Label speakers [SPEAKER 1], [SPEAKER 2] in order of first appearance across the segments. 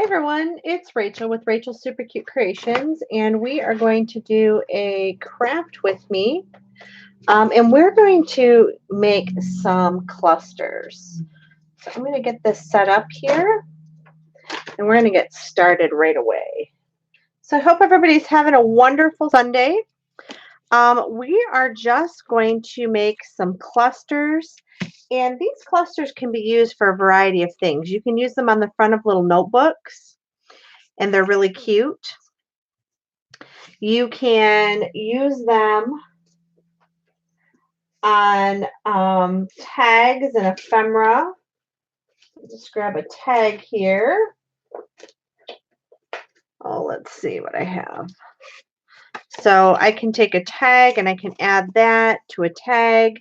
[SPEAKER 1] Hi everyone, it's Rachel with Rachel's Super Cute Creations, and we are going to do a craft with me. And we're going to make some clusters. So I'm going to get this set up here, and we're going to get started right away. So I hope everybody's having a wonderful Sunday. We are just going to make some clusters, and these clusters can be used for a variety of things. You can use them on the front of little notebooks, and they're really cute. You can use them on tags and ephemera. Just grab a tag here. Oh, let's see what I have. So I can take a tag and I can add that to a tag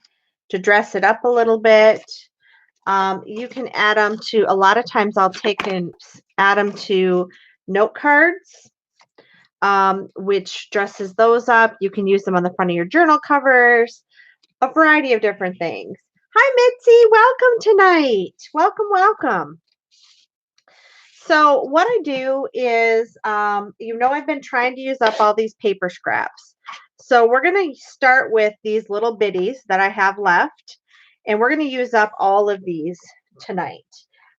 [SPEAKER 1] to dress it up a little bit. You can add them to, a lot of times I'll take and add them to note cards, which dresses those up. You can use them on the front of your journal covers, a variety of different things. Hi, Mitzi. Welcome tonight. Welcome, welcome. So what I do is, I've been trying to use up all these paper scraps. So we're going to start with these little bitties that I have left, and we're going to use up all of these tonight.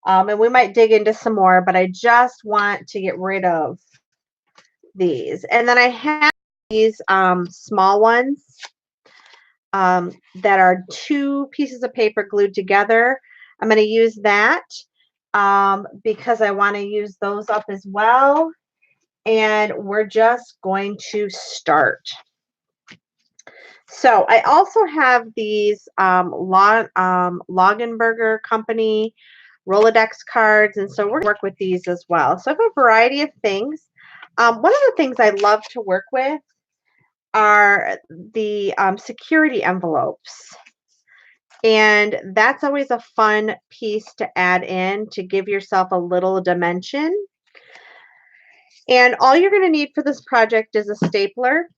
[SPEAKER 1] And we might dig into some more, but I just want to get rid of these. And then I have these small ones that are 2 pieces of paper glued together. I'm going to use that because I want to use those up as well. And we're just going to start. So I also have these Longenberger Company Rolodex cards, and so we're going to work with these as well. So I have a variety of things. One of the things I love to work with are the security envelopes. And that's always a fun piece to add in to give yourself a little dimension. And all you're going to need for this project is a stapler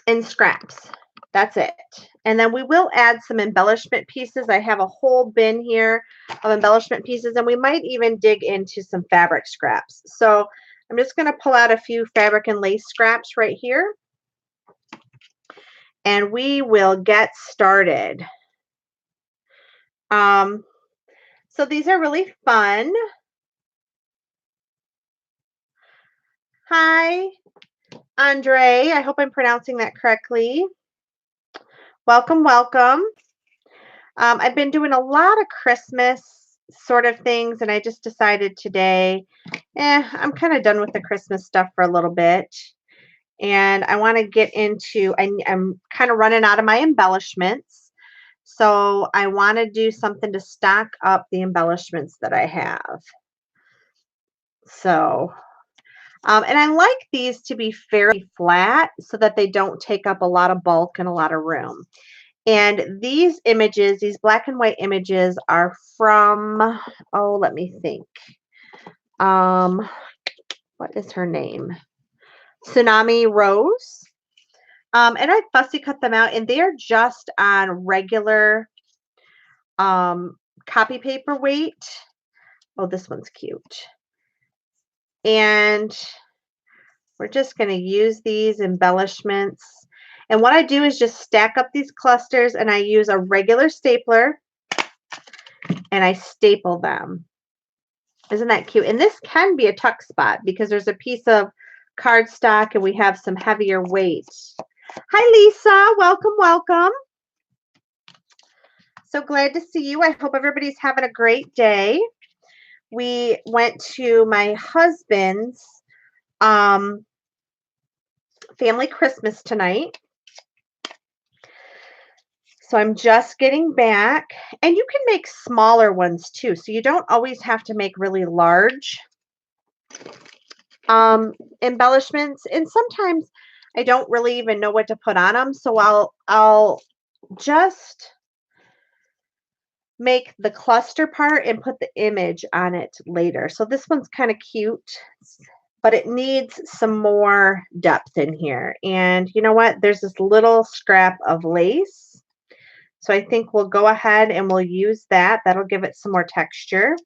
[SPEAKER 1] and scraps. That's it. And then we will add some embellishment pieces. I have a whole bin here of embellishment pieces, and we might even dig into some fabric scraps. So I'm just going to pull out a few fabric and lace scraps right here, and we will get started. So these are really fun. Hi, Andre. I hope I'm pronouncing that correctly. Welcome, welcome. I've been doing a lot of Christmas sort of things, and I just decided today, I'm kind of done with the Christmas stuff for a little bit. And I want to get into, I'm kind of running out of my embellishments. So I want to do something to stock up the embellishments that I have. So, and I like these to be fairly flat so that they don't take up a lot of bulk and a lot of room. And these images, these black and white images are from, oh, let me think. What is her name? Tsunami Rose. And I fussy cut them out, and they're just on regular copy paper weight. Oh, this one's cute. And we're just going to use these embellishments. And what I do is just stack up these clusters, and I use a regular stapler, and I staple them. Isn't that cute? And this can be a tuck spot because there's a piece of cardstock, and we have some heavier weight. Hi, Lisa. Welcome, welcome. So glad to see you. I hope everybody's having a great day. We went to my husband's family Christmas tonight. So I'm just getting back. And you can make smaller ones too. So you don't always have to make really large embellishments. And sometimes I don't really even know what to put on them. So I'll just make the cluster part and put the image on it later. So this one's kind of cute, but it needs some more depth in here. And you know what? There's this little scrap of lace. So I think we'll go ahead and we'll use that. That'll give it some more texture.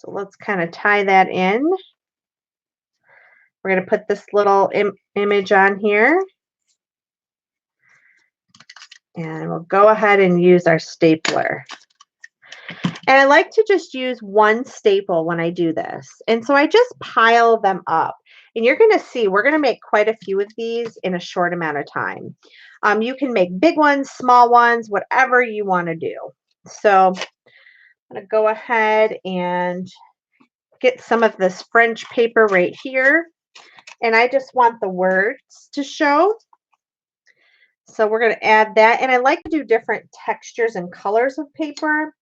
[SPEAKER 1] So let's kind of tie that in. We're going to put this little image on here. And we'll go ahead and use our stapler. And I like to just use one staple when I do this. And so I just pile them up. And you're going to see we're going to make quite a few of these in a short amount of time. You can make big ones, small ones, whatever you want to do. So I'm going to go ahead and get some of this French paper right here. And I just want the words to show. So we're going to add that. And I like to do different textures and colors of paper,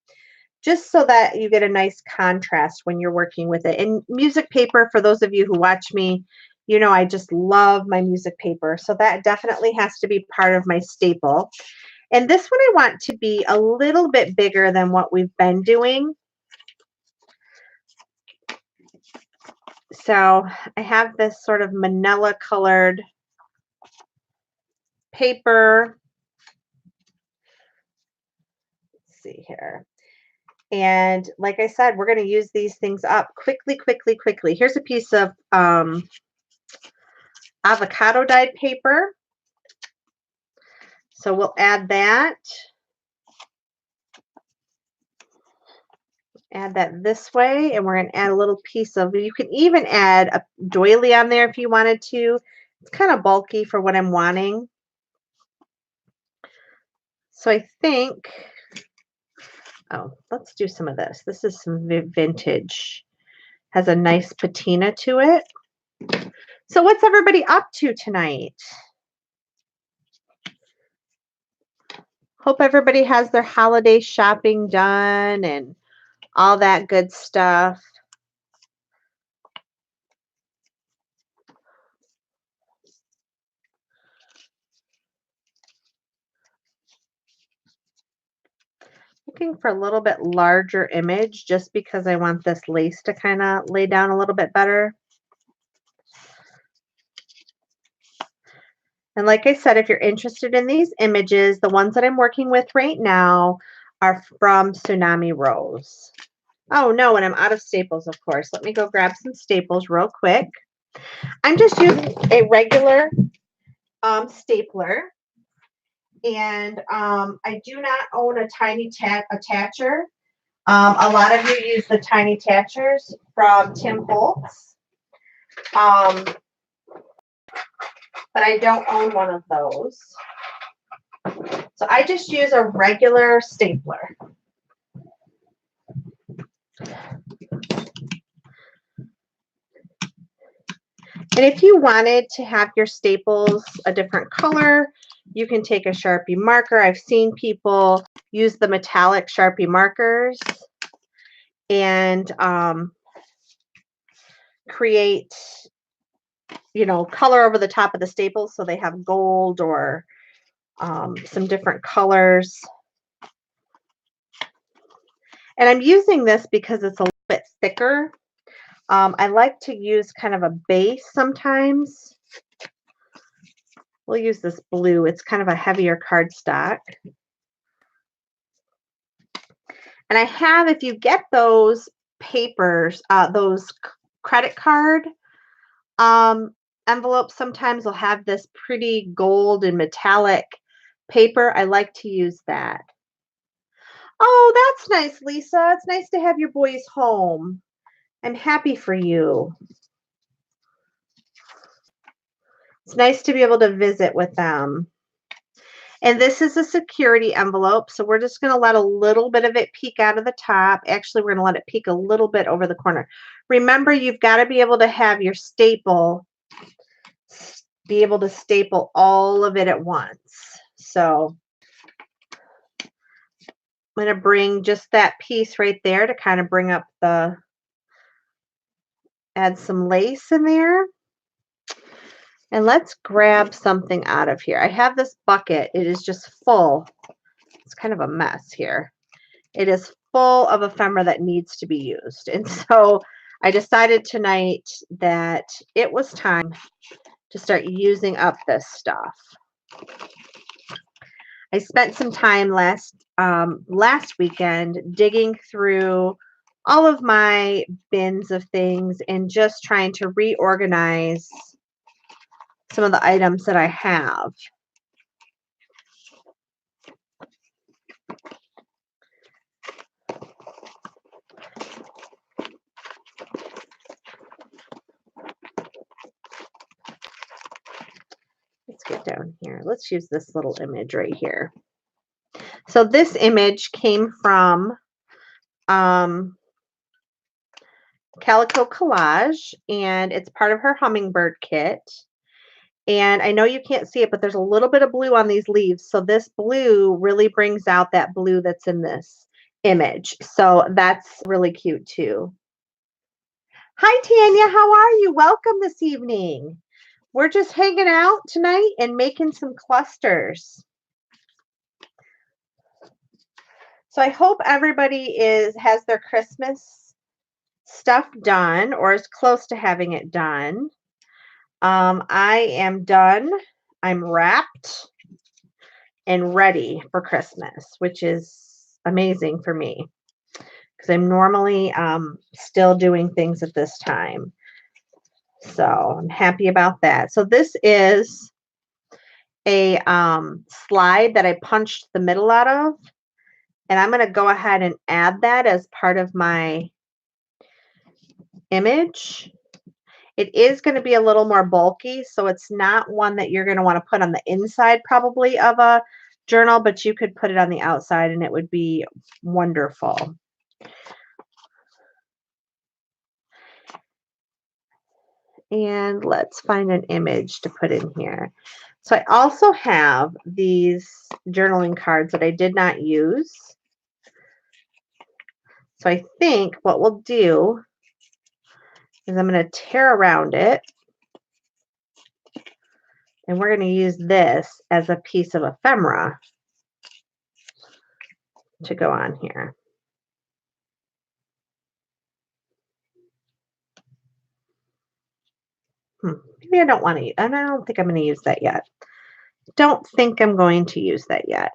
[SPEAKER 1] just so that you get a nice contrast when you're working with it. And music paper, for those of you who watch me, you know I just love my music paper. So that definitely has to be part of my staple. And this one I want to be a little bit bigger than what we've been doing. So I have this sort of manila colored paper. Let's see here. And like I said, we're going to use these things up quickly, quickly, quickly. Here's a piece of avocado dyed paper. So we'll add that. Add that this way, and we're going to add a little piece of, you can even add a doily on there if you wanted to. It's kind of bulky for what I'm wanting. So I think, oh, let's do some of this. This is some vintage. Has a nice patina to it. So what's everybody up to tonight? Hope everybody has their holiday shopping done and all that good stuff. Looking for a little bit larger image just because I want this lace to kind of lay down a little bit better. And like I said, if you're interested in these images, the ones that I'm working with right now are from Tsunami Rose. Oh no, and I'm out of staples, of course. Let me go grab some staples real quick. I'm just using a regular stapler. And I do not own a tiny attacher. A lot of you use the tiny attachers from Tim Holtz. But I don't own one of those. So I just use a regular stapler. And if you wanted to have your staples a different color, you can take a Sharpie marker. I've seen people use the metallic Sharpie markers and create, you know, color over the top of the staples so they have gold or some different colors. And I'm using this because it's a little bit thicker. I like to use kind of a base sometimes. We'll use this blue. It's kind of a heavier cardstock. And I have, if you get those papers, those credit card envelopes, sometimes will have this pretty gold and metallic paper. I like to use that. Oh, that's nice, Lisa. It's nice to have your boys home. I'm happy for you. It's nice to be able to visit with them. And this is a security envelope, so we're just going to let a little bit of it peek out of the top. Actually, we're going to let it peek a little bit over the corner. Remember, you've got to be able to have your staple, be able to staple all of it at once. So I'm going to bring just that piece right there to kind of bring up the, add some lace in there. And let's grab something out of here. I have this bucket. It is just full. It's kind of a mess here. It is full of ephemera that needs to be used. And so I decided tonight that it was time to start using up this stuff. I spent some time last weekend digging through all of my bins of things and just trying to reorganize some of the items that I have. Let's get down here. Let's use this little image right here. So this image came from Calico Collage, and it's part of her hummingbird kit. And I know you can't see it, but there's a little bit of blue on these leaves. So this blue really brings out that blue that's in this image. So that's really cute too. Hi, Tanya. How are you? Welcome this evening. We're just hanging out tonight and making some clusters. So I hope everybody has their Christmas stuff done or is close to having it done. I am done. I'm wrapped and ready for Christmas, which is amazing for me because I'm normally still doing things at this time. So I'm happy about that. So this is a slide that I punched the middle out of, and I'm going to go ahead and add that as part of my image. It is going to be a little more bulky, so it's not one that you're going to want to put on the inside probably of a journal, but you could put it on the outside and it would be wonderful. And let's find an image to put in here. So I also have these journaling cards that I did not use. So I think what we'll do is I'm going to tear around it. And we're going to use this as a piece of ephemera to go on here. Maybe I don't want to, and I don't think I'm going to use that yet. Don't think I'm going to use that yet.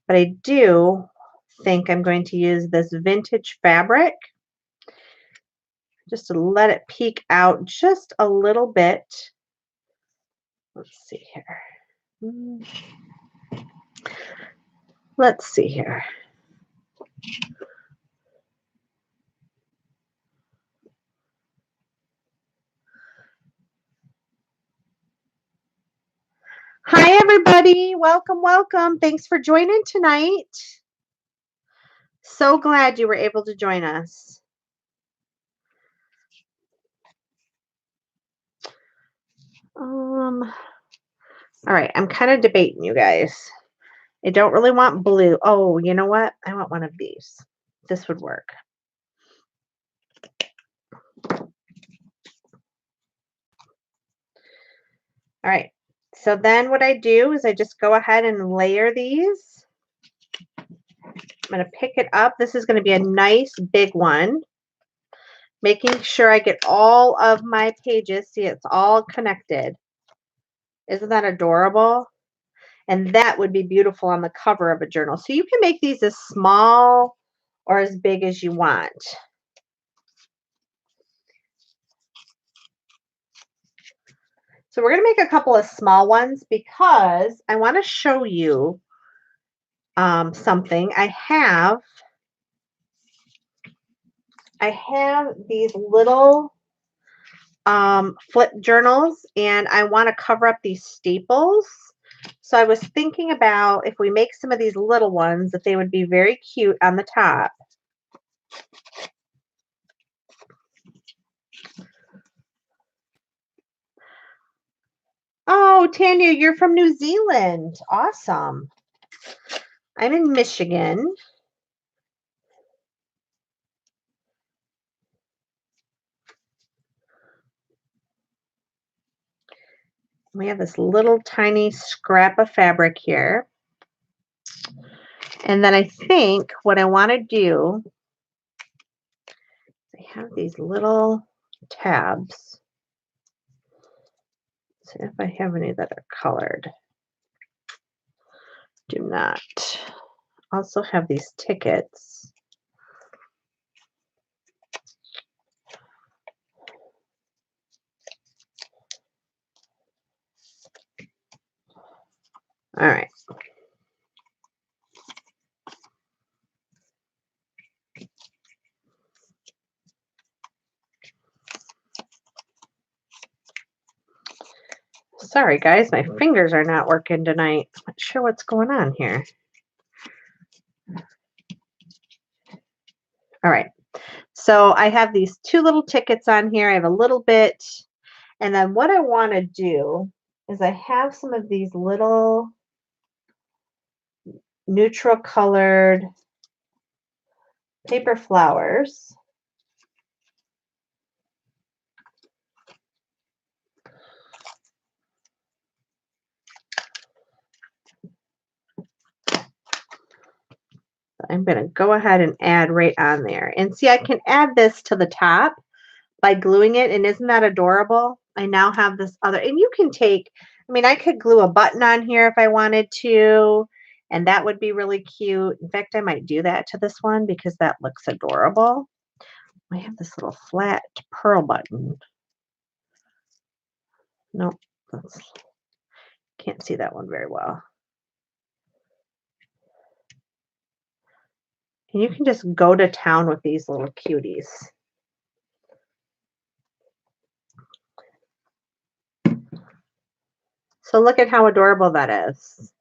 [SPEAKER 1] But I do think I'm going to use this vintage fabric just to let it peek out just a little bit. Let's see here. Let's see here. Hi, everybody. Welcome, welcome. Thanks for joining tonight. So glad you were able to join us. All right, I'm kind of debating, you guys. I don't really want blue. Oh, you know what? I want one of these. This would work. All right. So then what I do is I just go ahead and layer these. I'm going to pick it up. This is going to be a nice big one. Making sure I get all of my pages. See, it's all connected. Isn't that adorable? And that would be beautiful on the cover of a journal. So you can make these as small or as big as you want. So we're going to make a couple of small ones because I want to show you something. I have these little flip journals, and I want to cover up these staples. So I was thinking about if we make some of these little ones, that they would be very cute on the top. Oh, Tanya, you're from New Zealand. Awesome. I'm in Michigan. We have this little tiny scrap of fabric here. And then I think what I want to do, I have these little tabs. Let's see if I have any that are colored. Do not. Also have these tickets. All right. Sorry, guys, my fingers are not working tonight. I'm not sure what's going on here. All right. So I have these two little tickets on here. I have a little bit. And then what I want to do is I have some of these little neutral colored paper flowers. I'm going to go ahead and add right on there. And see, I can add this to the top by gluing it. And isn't that adorable? I now have this other, and you can take, I mean, I could glue a button on here if I wanted to, and that would be really cute. In fact, I might do that to this one because that looks adorable. I have this little flat pearl button. Nope, can't see that one very well. And you can just go to town with these little cuties. So look at how adorable that is.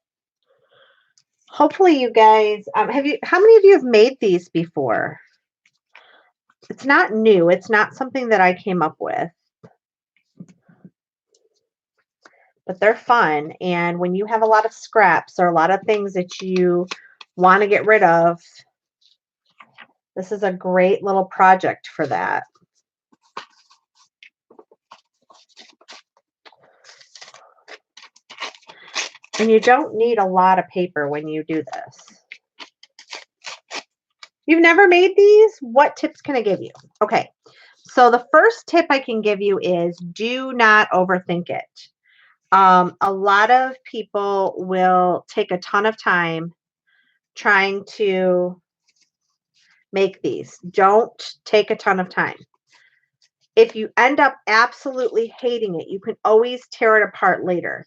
[SPEAKER 1] Hopefully you guys, how many of you have made these before? It's not new. It's not something that I came up with. But they're fun. And when you have a lot of scraps or a lot of things that you want to get rid of, this is a great little project for that. And you don't need a lot of paper when you do this. You've never made these? What tips can I give you? Okay, so the first tip I can give you is do not overthink it. A lot of people will take a ton of time trying to make these. Don't take a ton of time. If you end up absolutely hating it, you can always tear it apart later.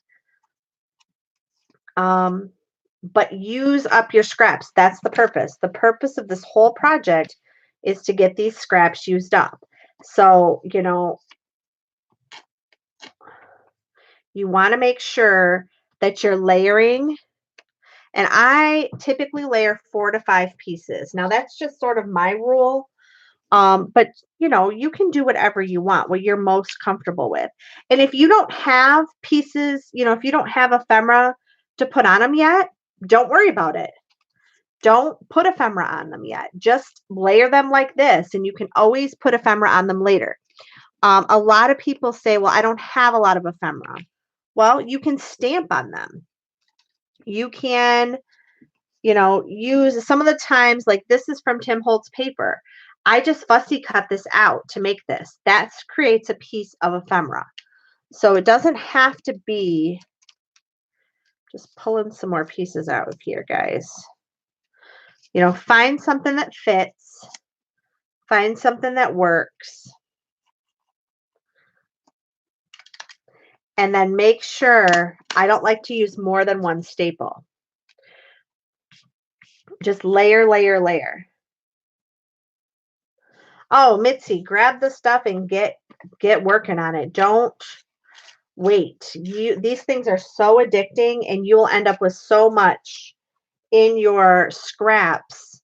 [SPEAKER 1] But use up your scraps. That's the purpose. The purpose of this whole project is to get these scraps used up. So, you know, you want to make sure that you're layering. And I typically layer 4 to 5 pieces. Now, that's just sort of my rule. But, you know, you can do whatever you want, what you're most comfortable with. And if you don't have pieces, you know, if you don't have ephemera to put on them yet, don't worry about it. Don't put ephemera on them yet. Just layer them like this, and you can always put ephemera on them later. A lot of people say, well, I don't have a lot of ephemera. Well, you can stamp on them. You can, you know, use some of the times, like this is from Tim Holtz paper. I just fussy cut this out to make this. That creates a piece of ephemera. So it doesn't have to be, just pulling some more pieces out of here, guys. You know, find something that fits. Find something that works. And then make sure, I don't like to use more than one staple. Just layer, layer, layer. Oh, Mitzi, grab the stuff and get working on it. Don't wait. These things are so addicting, and you'll end up with so much in your scraps,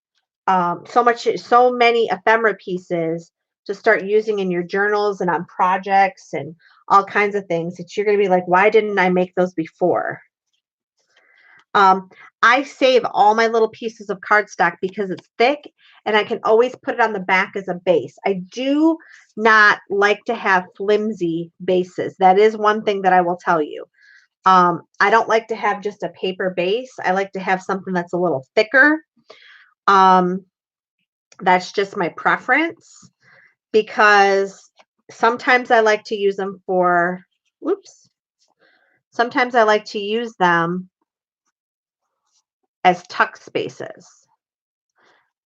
[SPEAKER 1] so many ephemera pieces to start using in your journals and on projects and all kinds of things that you're going to be like, why didn't I make those before? I save all my little pieces of cardstock because it's thick and I can always put it on the back as a base. I do not like to have flimsy bases. That is one thing that I will tell you. I don't like to have just a paper base. I like to have something that's a little thicker. That's just my preference because sometimes I like to use them for, sometimes I like to use them as tuck spaces.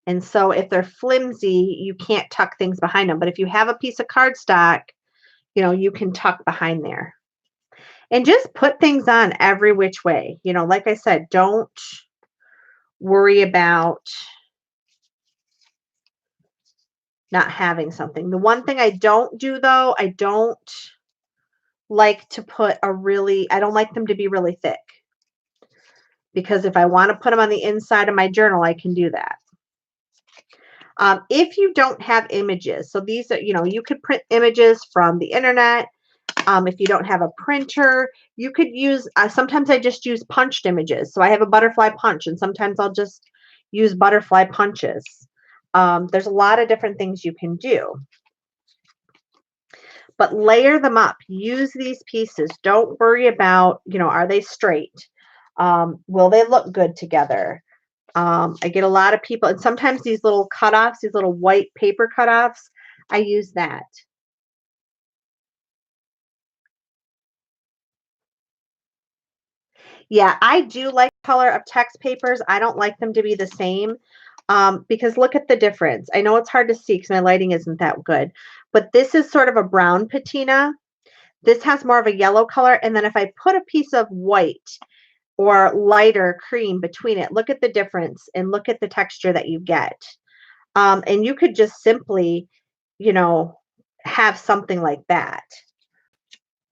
[SPEAKER 1] And so if they're flimsy, you can't tuck things behind them. But if you have a piece of cardstock, you know, you can tuck behind there. And just put things on every which way. You know, like I said, don't worry about not having something. The one thing I don't do though, I don't like to put I don't like them to be really thick because if I want to put them on the inside of my journal, I can do that. If you don't have images, so these are, you know, you could print images from the internet. If you don't have a printer, you could use, sometimes I just use punched images. So I have a butterfly punch, and sometimes I'll just use butterfly punches. There's a lot of different things you can do. But layer them up. Use these pieces. Don't worry about, you know, are they straight? Will they look good together? I get a lot of people, and sometimes these little cutoffs, these little white paper cutoffs, I use that. Yeah, I do like color of text papers. I don't like them to be the same because look at the difference. I know it's hard to see because my lighting isn't that good, but this is sort of a brown patina. This has more of a yellow color. And then if I put a piece of white or lighter cream between it, look at the difference and look at the texture that you get. And you could just simply, you know, have something like that.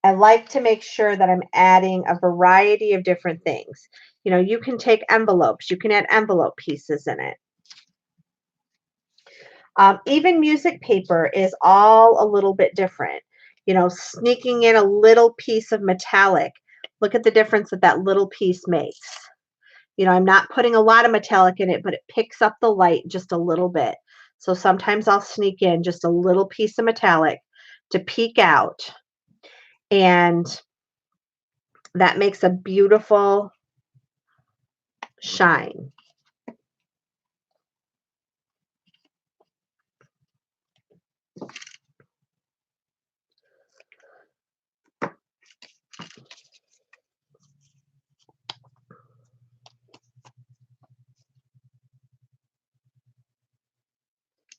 [SPEAKER 1] I like to make sure that I'm adding a variety of different things. You know, you can take envelopes, you can add envelope pieces in it. Even music paper is all a little bit different. You know, sneaking in a little piece of metallic. Look at the difference that that little piece makes. You know, I'm not putting a lot of metallic in it, but it picks up the light just a little bit. So sometimes I'll sneak in just a little piece of metallic to peek out. And that makes a beautiful shine.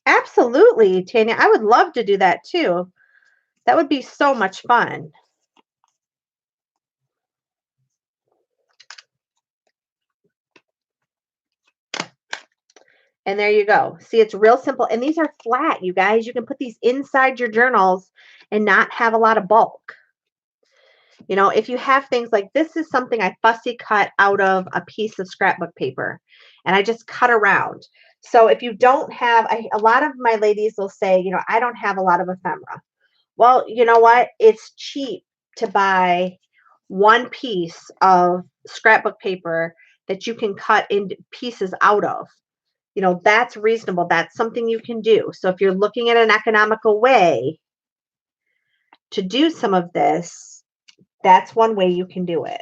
[SPEAKER 1] Absolutely, Tanya. I would love to do that too. That would be so much fun. And there you go. See, it's real simple. And these are flat, you guys. You can put these inside your journals and not have a lot of bulk. You know, if you have things like this is something I fussy cut out of a piece of scrapbook paper and I just cut around. So if you don't have, a lot of my ladies will say, you know, I don't have a lot of ephemera. Well, you know what? It's cheap to buy one piece of scrapbook paper that you can cut into pieces out of. You know, that's reasonable. That's something you can do. So if you're looking at an economical way to do some of this, that's one way you can do it.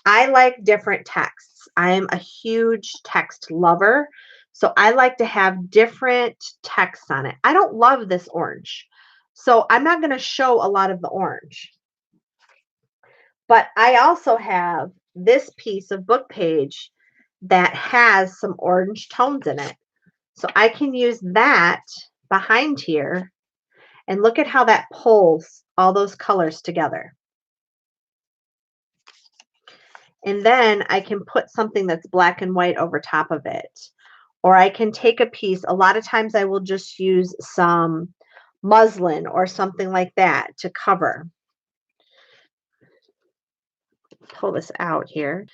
[SPEAKER 1] I like different texts. I am a huge text lover. So I like to have different texts on it. I don't love this orange. So I'm not going to show a lot of the orange. But I also have this piece of book page that has some orange tones in it. So I can use that behind here and look at how that pulls all those colors together. And then I can put something that's black and white over top of it. Or I can take a piece. A lot of times I will just use some muslin or something like that to cover. Pull this out here.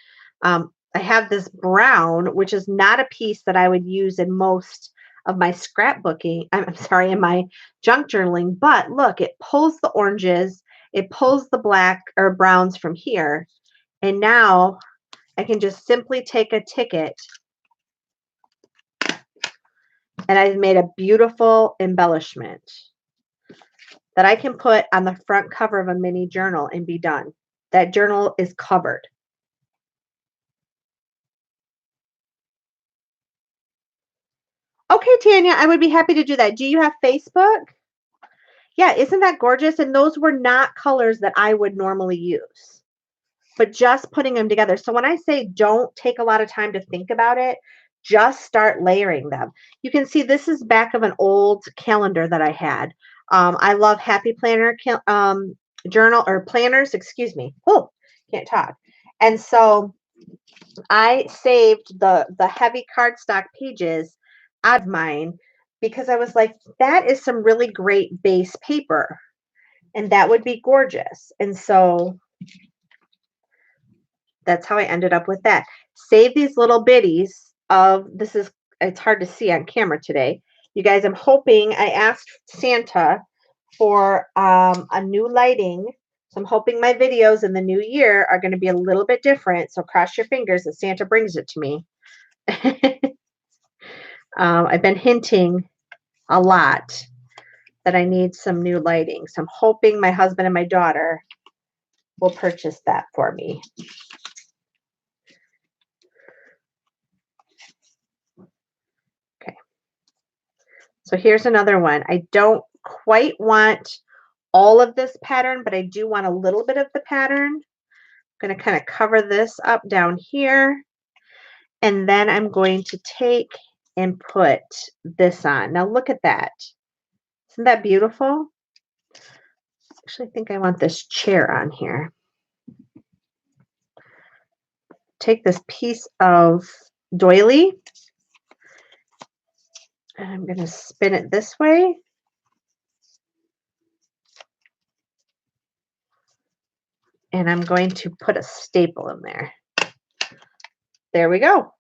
[SPEAKER 1] I have this brown, which is not a piece that I would use in most of my scrapbooking. I'm sorry, in my junk journaling. But look, it pulls the oranges, it pulls the black or browns from here. And now I can just simply take a ticket and I've made a beautiful embellishment that I can put on the front cover of a mini journal and be done. That journal is covered. Okay, Tanya, I would be happy to do that. Do you have Facebook? Yeah, isn't that gorgeous? And those were not colors that I would normally use, but just putting them together. So when I say don't take a lot of time to think about it, just start layering them. You can see this is back of an old calendar that I had. I love Happy Planner journal or planners, excuse me. Oh, can't talk. And so I saved the heavy cardstock pages out of mine because I was like, that is some really great base paper, and that would be gorgeous. And so that's how I ended up with that. Save these little bitties of this is it's hard to see on camera today. You guys, I'm hoping I asked Santa for a new lighting. So I'm hoping my videos in the new year are going to be a little bit different. So cross your fingers that Santa brings it to me. I've been hinting a lot that I need some new lighting. So I'm hoping my husband and my daughter will purchase that for me. Okay. So here's another one. I don't quite want all of this pattern, but I do want a little bit of the pattern. I'm going to kind of cover this up down here. And then I'm going to take and put this on. Now look at that. Isn't that beautiful? Actually, I think I want this chair on here. Take this piece of doily and I'm going to spin it this way. And I'm going to put a staple in there. There we go.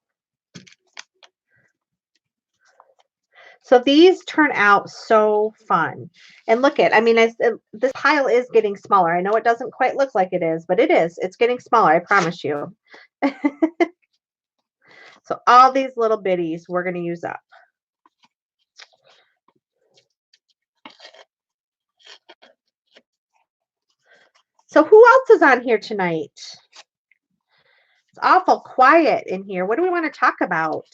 [SPEAKER 1] So these turn out so fun. And look at, I mean, this pile is getting smaller. I know it doesn't quite look like it is, but it is. It's getting smaller, I promise you. So all these little bitties we're going to use up. So who else is on here tonight? It's awful quiet in here. What do we want to talk about?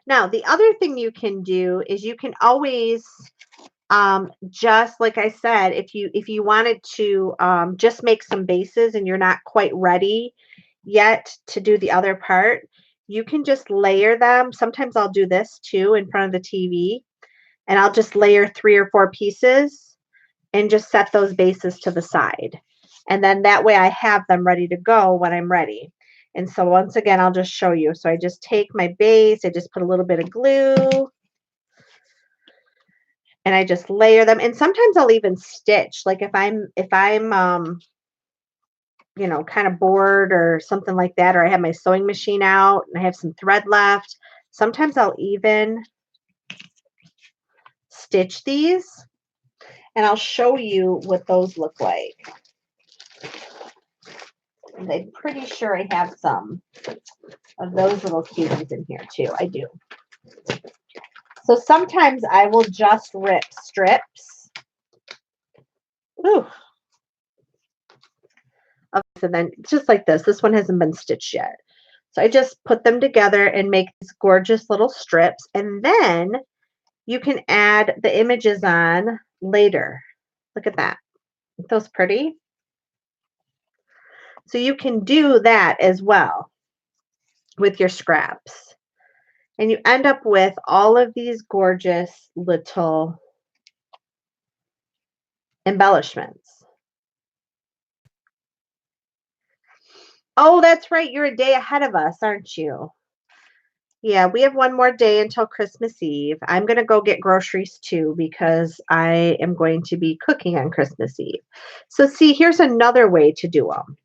[SPEAKER 1] Now, the other thing you can do is you can always just like I said, if you wanted to just make some bases and you're not quite ready yet to do the other part, you can just layer them. Sometimes I'll do this too in front of the TV, and I'll just layer 3 or 4 pieces and just set those bases to the side. And then that way I have them ready to go when I'm ready. And so once again, I'll just show you. So I just take my base, I just put a little bit of glue, and I just layer them. And sometimes I'll even stitch. Like if I'm you know, kind of bored or something like that, or I have my sewing machine out and I have some thread left, sometimes I'll even stitch these, and I'll show you what those look like. And I'm pretty sure I have some of those little cuties in here too. I do. So sometimes I will just rip strips. Ooh. So then just like this. This one hasn't been stitched yet. So I just put them together and make these gorgeous little strips. And then you can add the images on later. Look at that. Aren't those pretty? So you can do that as well with your scraps. And you end up with all of these gorgeous little embellishments. Oh, that's right. You're a day ahead of us, aren't you? Yeah, we have one more day until Christmas Eve. I'm going to go get groceries too because I am going to be cooking on Christmas Eve. So see, here's another way to do them.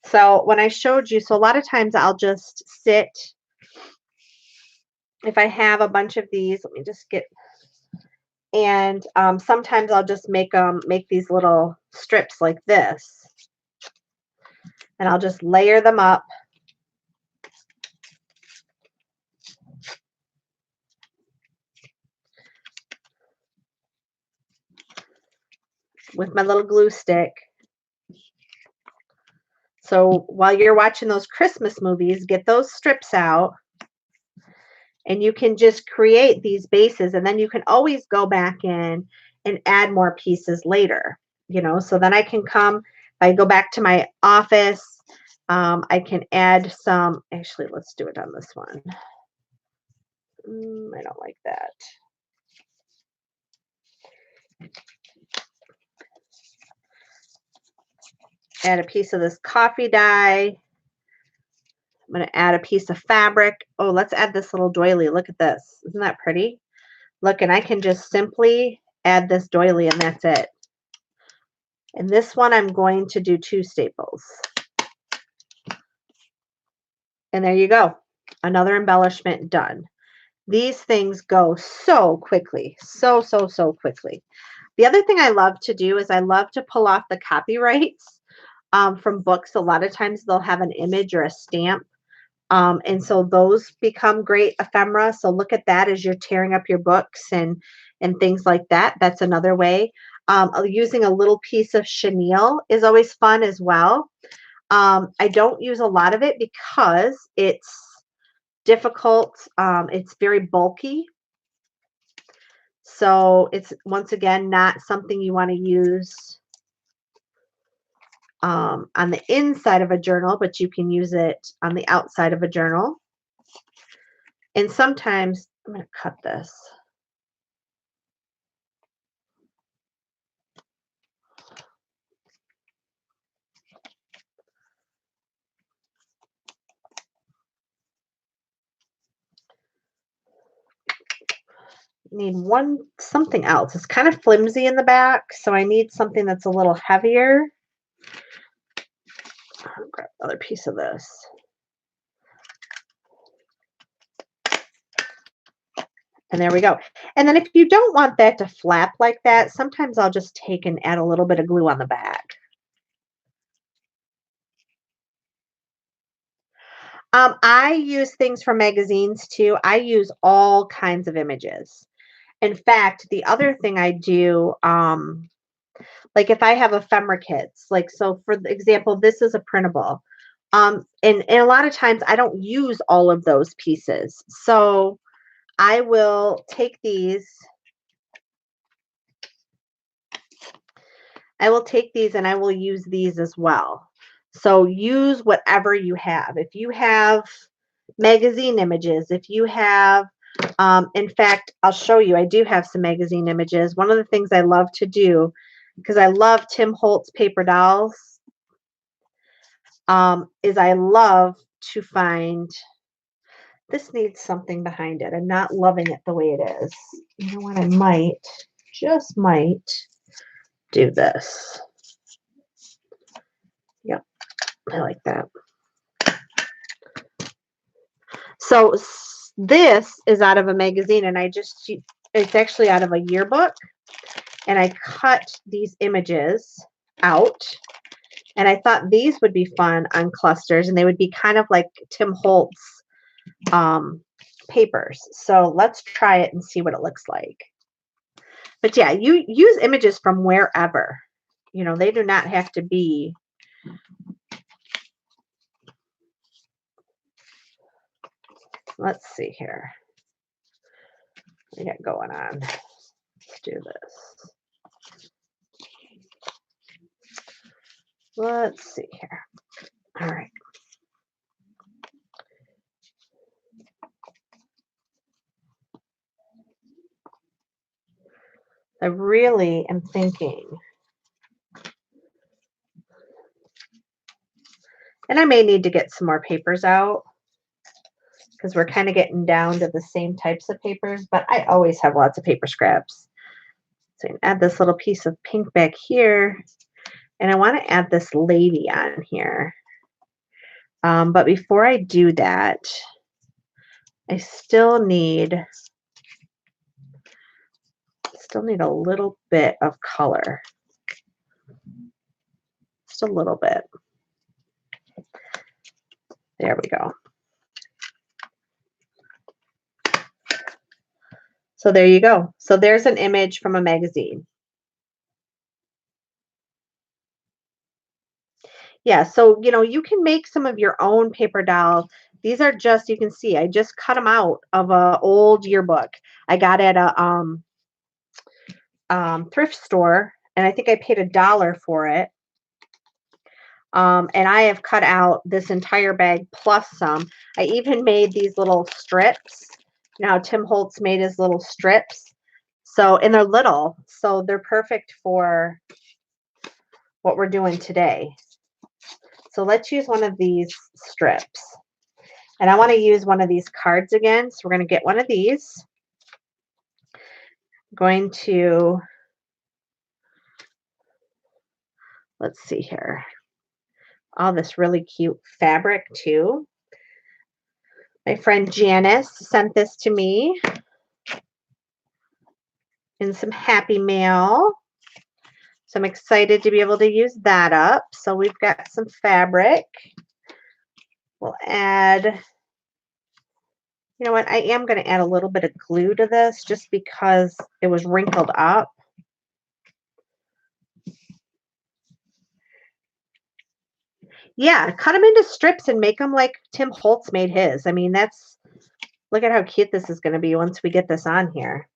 [SPEAKER 1] So when I showed you, so a lot of times I'll just sit, if I have a bunch of these, let me just get, and sometimes I'll just make these little strips like this, and I'll just layer them up. With my little glue stick. So while you're watching those Christmas movies, get those strips out, and you can just create these bases, and then you can always go back in and add more pieces later, so then I can come, if I go back to my office, I can add some, actually, let's do it on this one. I don't like that. Add a piece of this coffee dye. I'm going to add a piece of fabric. Oh, let's add this little doily. Look at this. Isn't that pretty? Look, and I can just simply add this doily and that's it. And this one, I'm going to do 2 staples. And there you go. Another embellishment done. These things go so quickly. So quickly. The other thing I love to do is I love to pull off the copyrights from books. A lot of times they'll have an image or a stamp. And so those become great ephemera. So look at that as you're tearing up your books and things like that. That's another way. Using a little piece of chenille is always fun as well. I don't use a lot of it because it's difficult. It's very bulky. So it's, once again, not something you want to use on the inside of a journal, but you can use it on the outside of a journal. And sometimes, I'm going to cut this. Need something else. It's kind of flimsy in the back, so I need something that's a little heavier. I'll grab another piece of this. And there we go. And then if you don't want that to flap like that, sometimes I'll just take and add a little bit of glue on the back. I use things from magazines too. I use all kinds of images. In fact, the other thing I do, like if I have ephemera kits, like, so for example, this is a printable. And a lot of times I don't use all of those pieces. So I will take these. I will take these and I will use these as well. So use whatever you have. If you have magazine images, if you have, in fact, I'll show you, I do have some magazine images. One of the things I love to do, because I love Tim Holtz paper dolls, is I love to find, this needs something behind it. I'm not loving it the way it is. You know what? I might, just might, do this. Yep, I like that. So this is out of a magazine, and it's actually out of a yearbook, and I cut these images out, and I thought these would be fun on clusters, and they would be kind of like Tim Holtz papers. So let's try it and see what it looks like. But yeah, you use images from wherever. They do not have to be. Let's see here. What we got going on? Let's do this. Let's see here. All right. I really am thinking, and I may need to get some more papers out because we're kind of getting down to the same types of papers, but I always have lots of paper scraps. So I can add this little piece of pink back here, and I want to add this lady on here. But before I do that, I still need a little bit of color. Just a little bit. There we go. So there you go. So there's an image from a magazine. Yeah, so you can make some of your own paper dolls. These are just, you can see, I just cut them out of an old yearbook. I got at thrift store, and I think I paid $1 for it. And I have cut out this entire bag plus some. I even made these little strips. Now Tim Holtz made his little strips. So, and they're little, so they're perfect for what we're doing today. So let's use one of these strips. And I want to use one of these cards again. So we're going to get one of these. I'm going to, let's see here. All this really cute fabric too. My friend Janice sent this to me in some Happy Mail. So I'm excited to be able to use that up. So we've got some fabric. We'll add, you know what, I am going to add a little bit of glue to this just because it was wrinkled up. Yeah, cut them into strips and make them like Tim Holtz made his. I mean, that's, look at how cute this is going to be once we get this on here.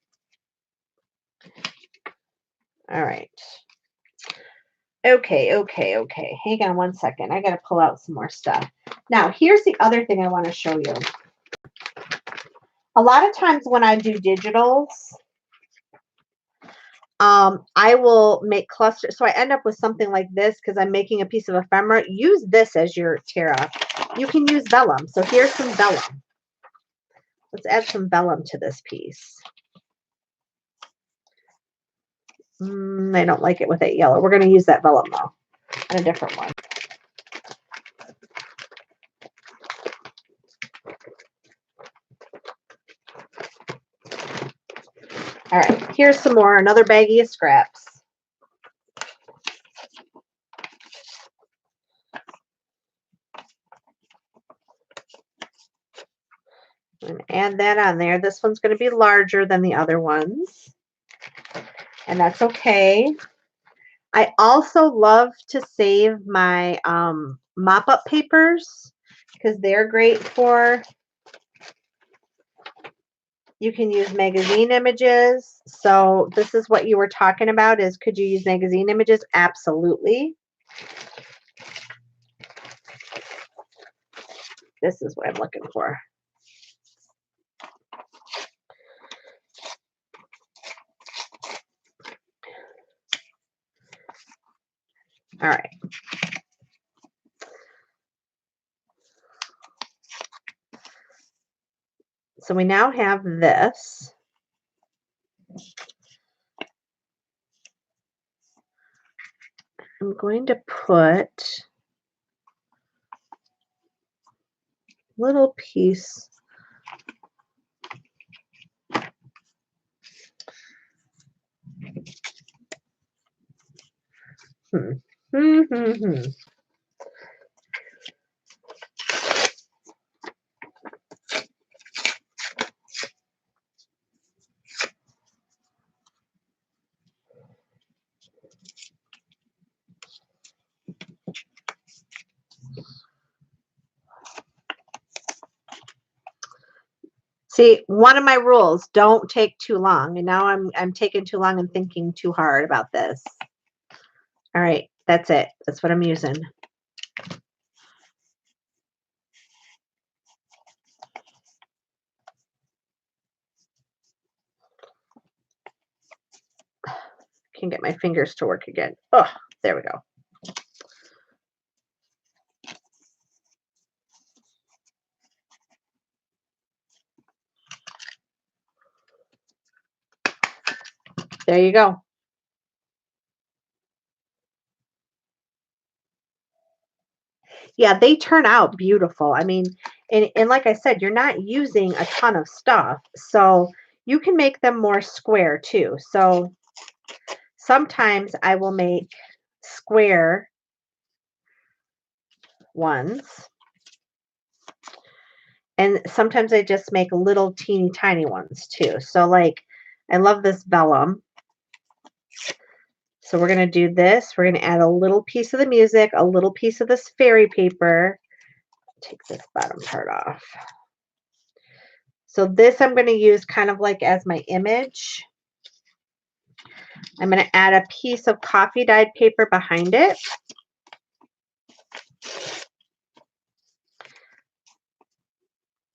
[SPEAKER 1] All right. Okay. Hang on one second. I got to pull out some more stuff. Now, here's the other thing I want to show you. A lot of times when I do digitals, I will make clusters. So I end up with something like this because I'm making a piece of ephemera. Use this as your Tara. You can use vellum. So here's some vellum. Let's add some vellum to this piece. I don't like it with that yellow. We're going to use that vellum though, and a different one. All right, here's some more, another baggie of scraps. And add that on there. This one's going to be larger than the other ones, and that's okay. I also love to save my mop-up papers because they're great for, you can use magazine images. So this is what you were talking about, is could you use magazine images? Absolutely. This is what I'm looking for. All right. So we now have this. I'm going to put a little piece. See, one of my rules, don't take too long. And now I'm taking too long and thinking too hard about this. All right, that's it. That's what I'm using. Can get my fingers to work again. Oh, there we go. There you go. Yeah, they turn out beautiful. I mean, and like I said, you're not using a ton of stuff. So you can make them more square too. So sometimes I will make square ones. And sometimes I just make little teeny tiny ones too. So like, I love this vellum. So we're going to do this. We're going to add a little piece of the music, a little piece of this fairy paper. Take this bottom part off. So this I'm going to use kind of like as my image. I'm going to add a piece of coffee dyed paper behind it.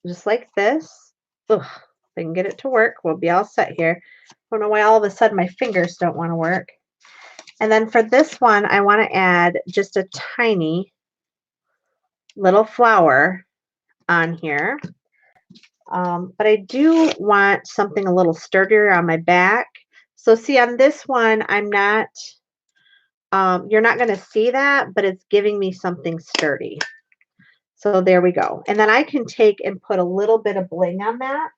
[SPEAKER 1] Just like this. Ugh, if I can get it to work, we'll be all set here. I don't know why all of a sudden my fingers don't want to work. And then for this one, I want to add just a tiny little flower on here. But I do want something a little sturdier on my back. So see, on this one, I'm not, you're not going to see that, but it's giving me something sturdy. So there we go. And then I can take and put a little bit of bling on that.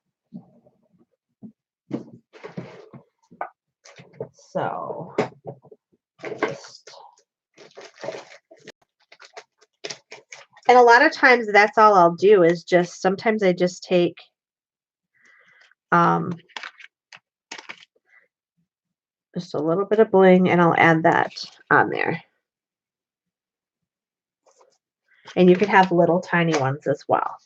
[SPEAKER 1] So just, and a lot of times that's all I'll do is just, sometimes I just take just a little bit of bling and I'll add that on there. And you can have little tiny ones as well.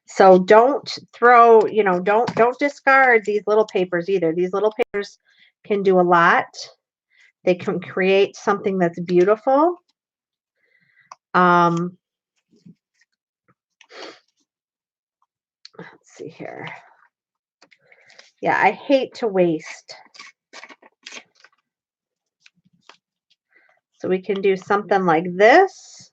[SPEAKER 1] So don't throw, you know, don't discard these little papers either. These little papers can do a lot. They can create something that's beautiful. Let's see here. Yeah, I hate to waste. So we can do something like this.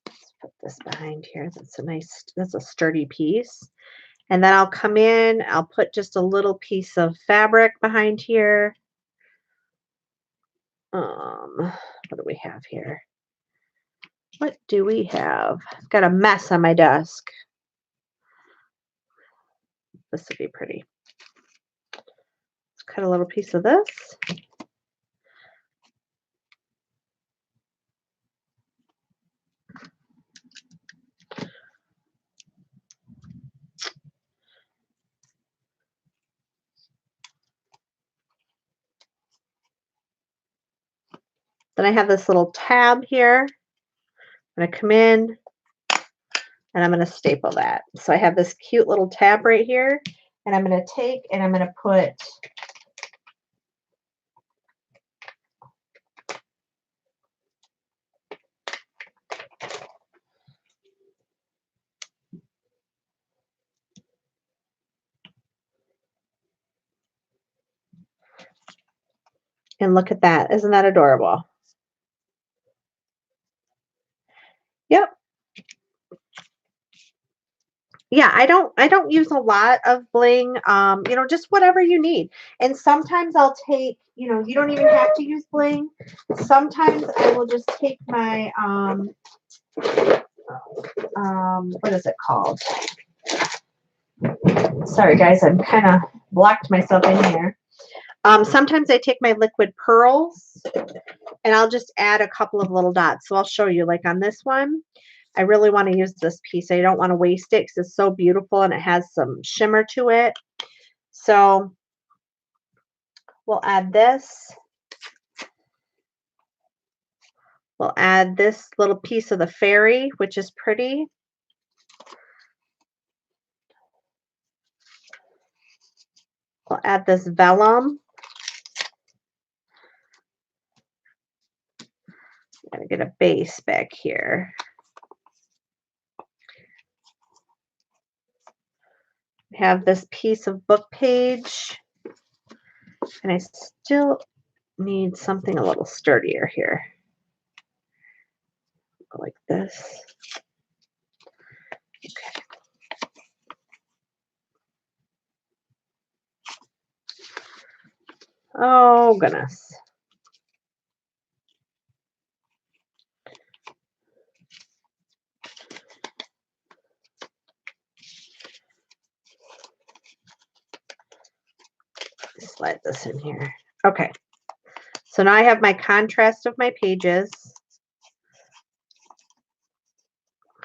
[SPEAKER 1] Let's put this behind here. That's a sturdy piece. And then I'll come in, I'll put just a little piece of fabric behind here. What do we have here? What do we have? I've got a mess on my desk. This would be pretty. Let's cut a little piece of this. Then I have this little tab here. I'm going to come in and I'm going to staple that. So I have this cute little tab right here, and I'm going to take and I'm going to put and look at that. Isn't that adorable? Yep. Yeah, I don't use a lot of bling. You know, just whatever you need. And sometimes I'll take, you know, you don't even have to use bling. Sometimes I will just take my what is it called? Sorry guys, I'm kind of blocked myself in here. Sometimes I take my liquid pearls and I'll just add a couple of little dots. So I'll show you, like on this one, I really want to use this piece. I don't want to waste it because it's so beautiful and it has some shimmer to it. So we'll add this. We'll add this little piece of the fairy, which is pretty. We'll add this vellum. I'm going to get a base back here. We have this piece of book page. And I still need something a little sturdier here. Go like this. Okay. Oh, goodness. Slide this in here. Okay. So now I have my contrast of my pages.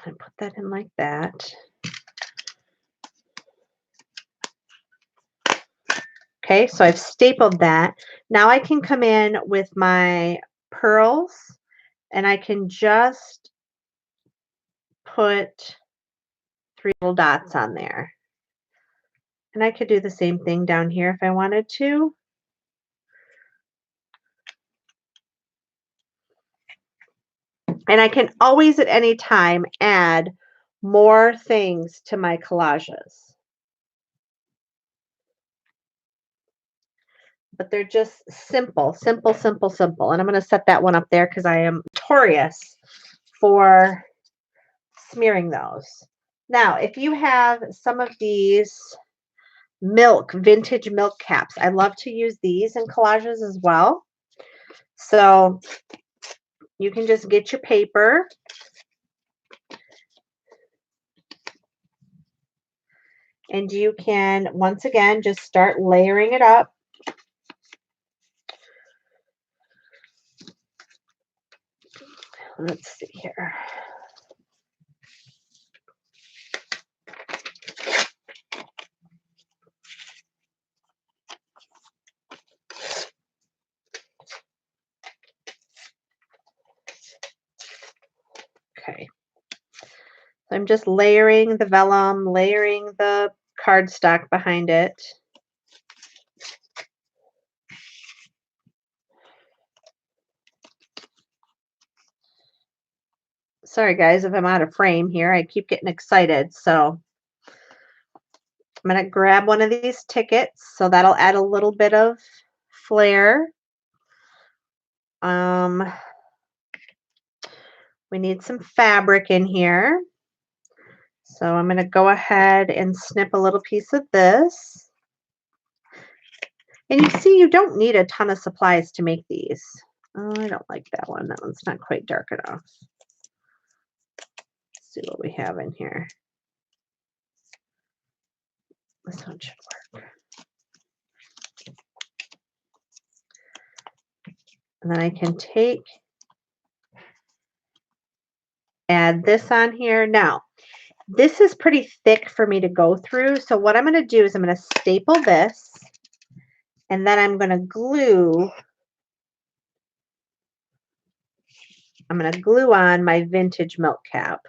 [SPEAKER 1] I put that in like that. Okay, so I've stapled that. Now I can come in with my pearls and I can just put 3 little dots on there. And I could do the same thing down here if I wanted to. And I can always at any time add more things to my collages. But they're just simple, simple, simple, simple. And I'm going to set that one up there because I am notorious for smearing those. Now, if you have some of these vintage milk caps, I love to use these in collages as well. So you can just get your paper and you can, once again, just start layering it up. Let's see here. Okay. So I'm just layering the vellum, layering the cardstock behind it. Sorry guys if I'm out of frame here. I keep getting excited. So I'm going to grab one of these tickets. So that'll add a little bit of flair. We need some fabric in here. So I'm going to go ahead and snip a little piece of this. And you see, you don't need a ton of supplies to make these. Oh, I don't like that one. That one's not quite dark enough. Let's see what we have in here. This one should work. And then I can add this on here. Now, this is pretty thick for me to go through. So what I'm going to do is I'm going to staple this. And then I'm going to glue. I'm going to glue on my vintage milk cap.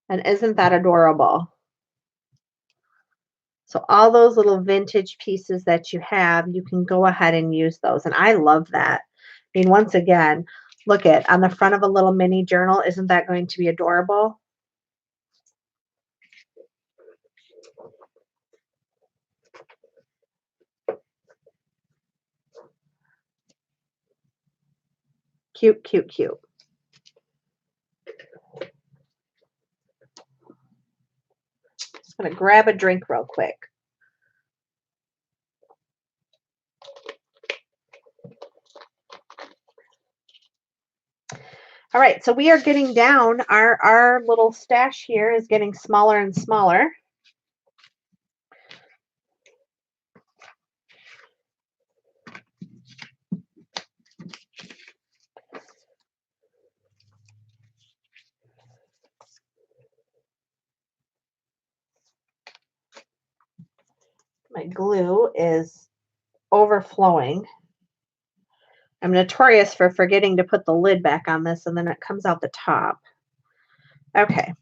[SPEAKER 1] And isn't that adorable? So all those little vintage pieces that you have, you can go ahead and use those. And I love that. I mean, once again, look at on the front of a little mini journal. Isn't that going to be adorable? Cute, cute, cute. Just going to grab a drink real quick. All right, so we are getting down. Our little stash here is getting smaller and smaller. My glue is overflowing. I'm notorious for forgetting to put the lid back on this and then it comes out the top. Okay.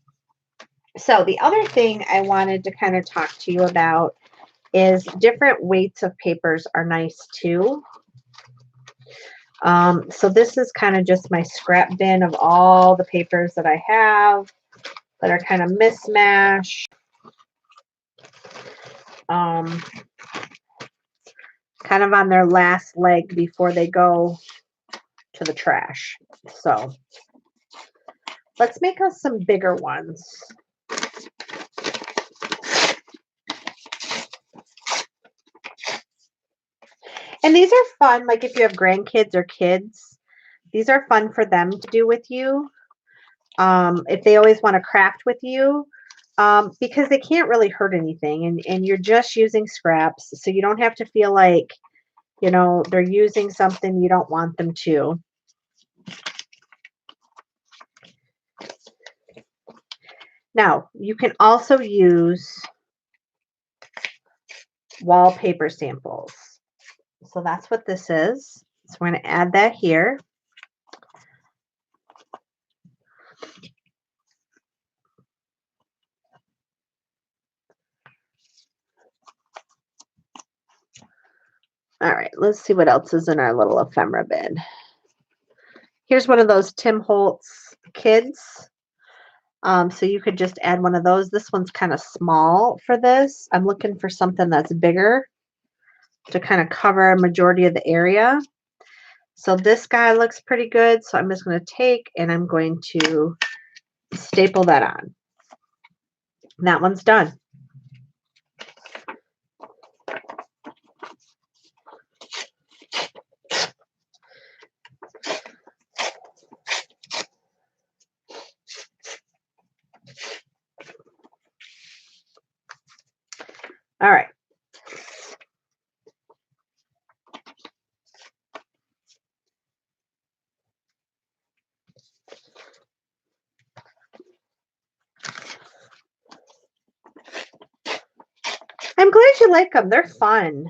[SPEAKER 1] So the other thing I wanted to kind of talk to you about is different weights of papers are nice too. So this is kind of just my scrap bin of all the papers that I have that are kind of mismatched. Kind of on their last leg before they go to the trash. So let's make us some bigger ones. And these are fun, like if you have grandkids or kids, these are fun for them to do with you. If they always want to craft with you, because they can't really hurt anything and you're just using scraps. So you don't have to feel like, you know, they're using something you don't want them to. Now, you can also use wallpaper samples. So that's what this is. So we're going to add that here. All right, let's see what else is in our little ephemera bin. Here's one of those Tim Holtz kids. So you could just add one of those. This one's kind of small for this. I'm looking for something that's bigger to kind of cover a majority of the area. So this guy looks pretty good. So I'm just going to take and I'm going to staple that on. And that one's done. All right. I'm glad you like them. They're fun.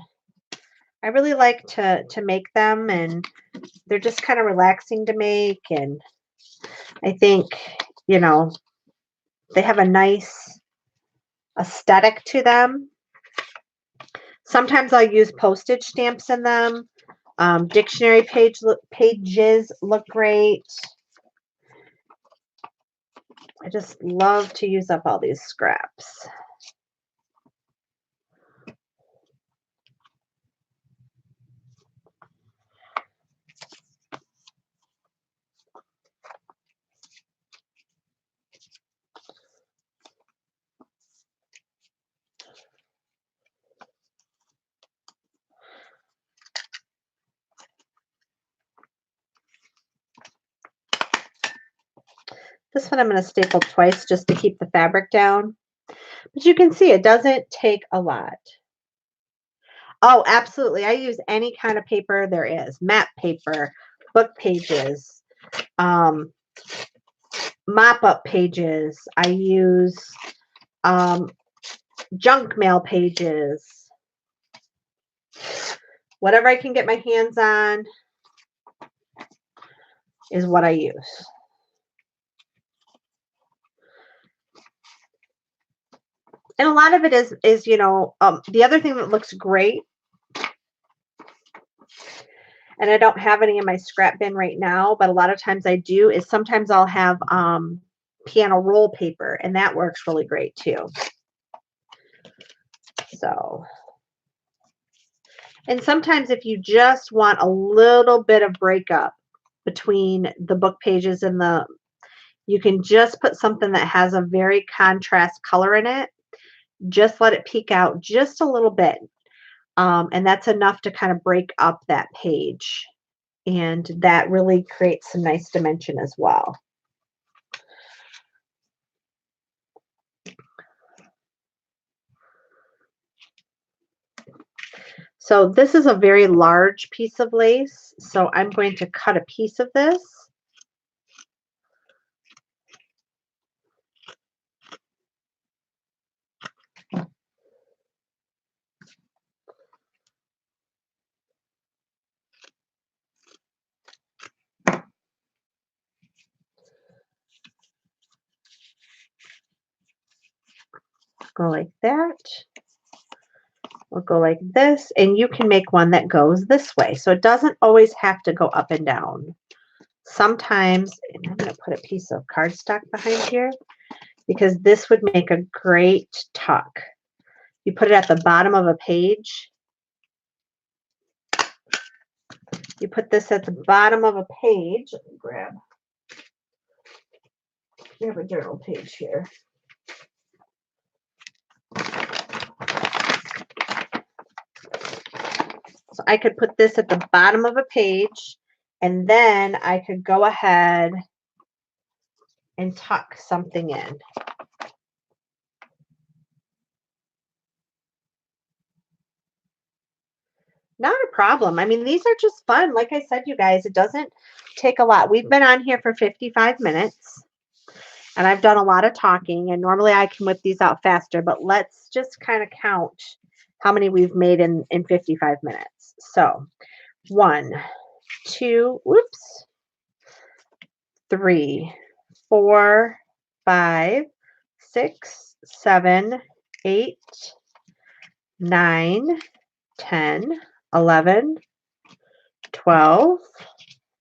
[SPEAKER 1] I really like to make them, and they're just kind of relaxing to make, and I think, you know, they have a nice aesthetic to them. Sometimes I'll use postage stamps in them. Dictionary pages look great. I just love to use up all these scraps. This one I'm going to staple twice just to keep the fabric down. But you can see it doesn't take a lot. Oh, absolutely. I use any kind of paper there is. Map paper, book pages, mop-up pages. I use junk mail pages. Whatever I can get my hands on is what I use. And a lot of it is you know, the other thing that looks great, and I don't have any in my scrap bin right now, but a lot of times I do, is sometimes I'll have piano roll paper, and that works really great too. So, and sometimes if you just want a little bit of breakup between the book pages and you can just put something that has a very contrast color in it. Just let it peek out just a little bit. And that's enough to kind of break up that page. And that really creates some nice dimension as well. So this is a very large piece of lace. So I'm going to cut a piece of this. Go like that. We'll go like this, and you can make one that goes this way. So it doesn't always have to go up and down. Sometimes, and I'm going to put a piece of cardstock behind here because this would make a great tuck. You put it at the bottom of a page. You put this at the bottom of a page. Let me grab a journal page here. So I could put this at the bottom of a page, and then I could go ahead and tuck something in. Not a problem. I mean, these are just fun. Like I said, you guys, it doesn't take a lot. We've been on here for 55 minutes, and I've done a lot of talking, and normally I can whip these out faster, but let's just kind of count how many we've made in 55 minutes. So 1, 2, whoops, 3, 4, 5, 6, 7, 8, 9, 10, 11, 12,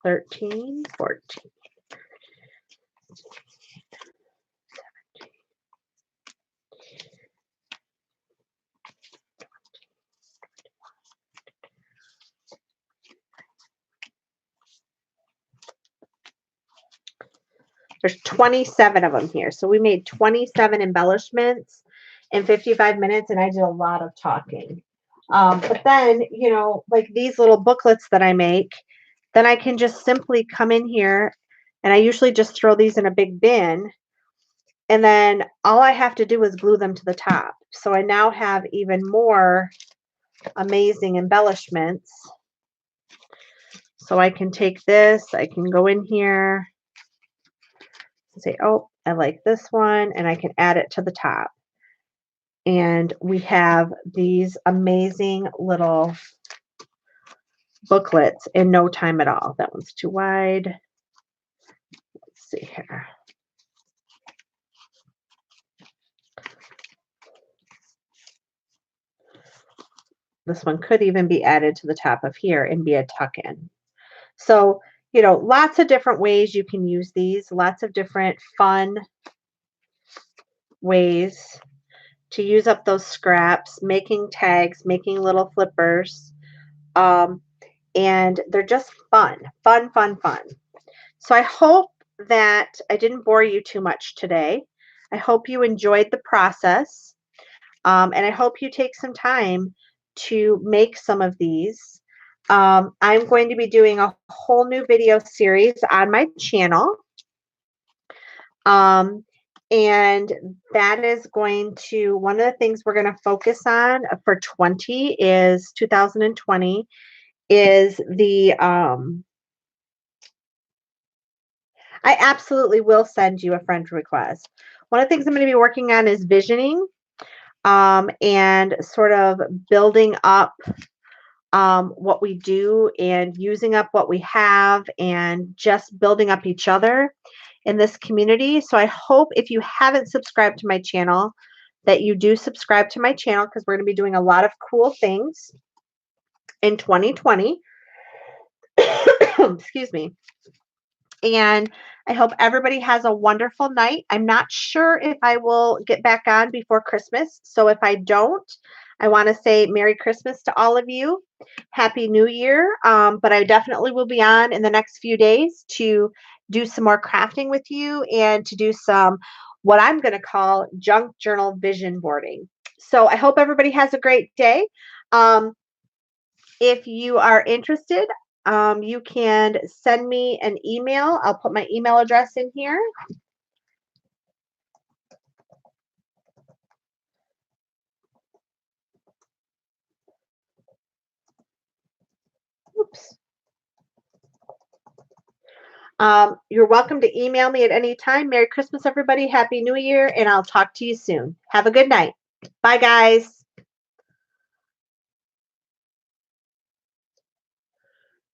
[SPEAKER 1] 13, 14. There's 27 of them here. So we made 27 embellishments in 55 minutes, and I did a lot of talking. But then, you know, like these little booklets that I make, then I can just simply come in here, and I usually just throw these in a big bin, and then all I have to do is glue them to the top. So I now have even more amazing embellishments. So I can take this, I can go in here, say, oh, I like this one, and I can add it to the top. And we have these amazing little booklets in no time at all. That one's too wide. Let's see here. This one could even be added to the top of here and be a tuck-in. So, you know, lots of different ways you can use these, lots of different fun ways to use up those scraps, making tags, making little flippers. And they're just fun, fun, fun, fun. So I hope that I didn't bore you too much today. I hope you enjoyed the process. And I hope you take some time to make some of these. I'm going to be doing a whole new video series on my channel. And that is going to, one of the things we're going to focus on for 2020 is the, I absolutely will send you a friend request. One of the things I'm going to be working on is visioning, and sort of building up what we do and using up what we have and just building up each other in this community. So I hope if you haven't subscribed to my channel, that you do subscribe to my channel, because we're going to be doing a lot of cool things in 2020. Excuse me. And I hope everybody has a wonderful night. I'm not sure if I will get back on before Christmas. So if I don't, I want to say Merry Christmas to all of you. Happy New Year. But I definitely will be on in the next few days to do some more crafting with you and to do some, what I'm going to call, junk journal vision boarding. So I hope everybody has a great day. If you are interested, you can send me an email. I'll put my email address in here. Oops. You're welcome to email me at any time. Merry Christmas, everybody. Happy New Year, and I'll talk to you soon. Have a good night. Bye, guys.